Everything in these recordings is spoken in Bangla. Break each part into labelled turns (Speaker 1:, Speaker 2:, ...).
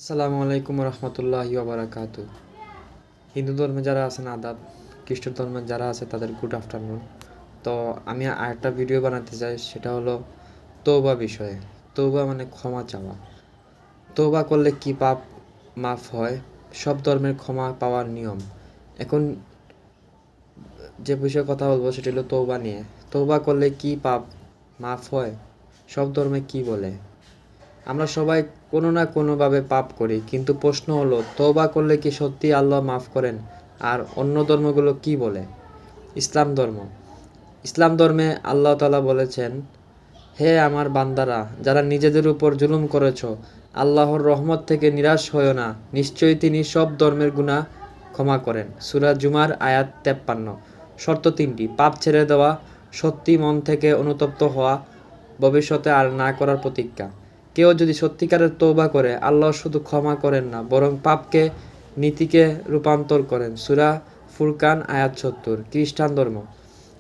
Speaker 1: আসসালামু আলাইকুম রহমতুল্লাহি ওবারাকাতু। হিন্দু ধর্মে যারা আছেন আদাব, খ্রিস্ট ধর্মে যারা আছে তাদের গুড আফটারনুন। তো আমি আরেকটা ভিডিও বানাতে চাই, সেটা হলো তৌবা বিষয়ে। তৌবা মানে ক্ষমা চাওয়া। তৌবা করলে কি পাপ মাফ হয়, সব ধর্মের ক্ষমা পাওয়ার নিয়ম। এখন যে বিষয়ে কথা বলবো সেটা হলো তৌবা নিয়ে। তৌবা করলে কি পাপ মাফ হয়, সব ধর্মে কি বলে। আমরা সবাই কোনো না কোনোভাবে পাপ করি, কিন্তু প্রশ্ন হলো তওবা করলে কি সত্যি আল্লাহ মাফ করেন? আর অন্য ধর্মগুলো কি বলে? ইসলাম ধর্মে আল্লাহ তাআলা বলেছেন, হে আমার বান্দারা, যারা নিজেদের উপর জুলুম করেছ, আল্লাহর রহমত থেকে নিরাশ হয়ো না, নিশ্চয়ই তিনি সব ধর্মের গুনাহ ক্ষমা করেন। সূরা জুমার আয়াত 53। শর্ত 3টি: পাপ ছেড়ে দেওয়া, সত্যি মন থেকে অনুতপ্ত হওয়া, ভবিষ্যতে আর না করার প্রতিজ্ঞা। কেউ যদি সত্যিকারের তওবা করে, আল্লাহ শুধু ক্ষমা করেন না, বরং পাপকে নীতিতে রূপান্তর করেন। সূরা ফুরকান আয়াত 70। খ্রিস্টান ধর্ম।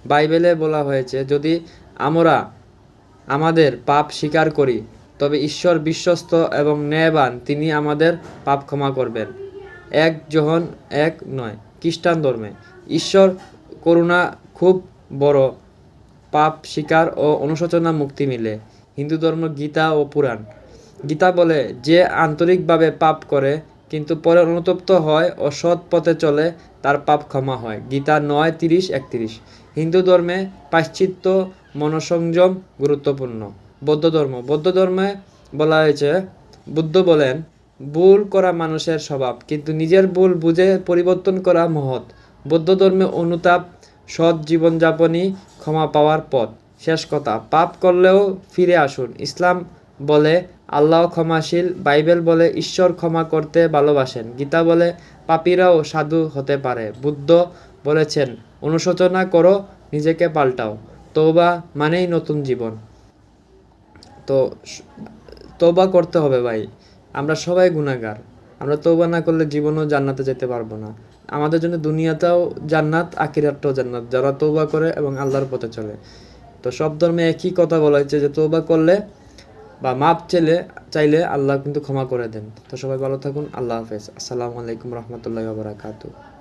Speaker 1: বাইবেলে বলা হয়েছে, যদি আমরা আমাদের পাপ স্বীকার করি, তবে ঈশ্বর বিশ্বস্ত এবং ন্যায়বান, তিনি আমাদের পাপ ক্ষমা করবেন। 1 যোহন 1:9। খ্রিস্টান ধর্মে ঈশ্বর করুণা খুব বড়, পাপ স্বীকার ও অনুশোচনা মুক্তি মিলে। হিন্দু ধর্ম গীতা ও পুরাণ। গীতা বলে, যে আন্তরিকভাবে পাপ করে কিন্তু পরে অনুতপ্ত হয় ও সৎ পথে চলে, তার পাপ ক্ষমা হয়। গীতা 9:30-31। হিন্দু ধর্মে পাশ্চাত্য মনসংযম গুরুত্বপূর্ণ। বৌদ্ধ ধর্মে বলা হয়েছে, বুদ্ধ বলেন, ভুল করা মানুষের স্বভাব, কিন্তু নিজের ভুল বুঝে পরিবর্তন করা মহৎ। বৌদ্ধ ধর্মে অনুতাপ, সৎ জীবনযাপনই ক্ষমা পাওয়ার পথ। শেষ কথা, পাপ করলেও ফিরে আসুন। ইসলাম বলে আল্লাহ ক্ষমাশীল, বাইবেল বলে ঈশ্বর ক্ষমা করতে ভালোবাসেন, গীতা বলে পাপীরাও সাধু হতে পারে, বুদ্ধ বলেছেন অনুশোচনা করো, নিজেকে পাল্টাও। তওবা মানেই নতুন জীবন। তো তওবা করতে হবে ভাই। আমরা সবাই গুনাহগার। আমরা তওবা না করলে জীবনও জান্নাতে যেতে পারবো না। আমাদের জন্য দুনিয়াটাও জান্নাত, আখিরাতটাও জান্নাত, যারা তওবা করে এবং আল্লাহর পথে চলে। তো সব ধর্মে একই কথা বলা হয়েছে যে তওবা করলে বা মাপ চাইলে আল্লাহ কিন্তু ক্ষমা করে দেন। তো সবাই ভালো থাকুন। আল্লাহ হাফেজ। আসসালামু আলাইকুম রহমতুল্লাহি ওয়া বারাকাতুহু।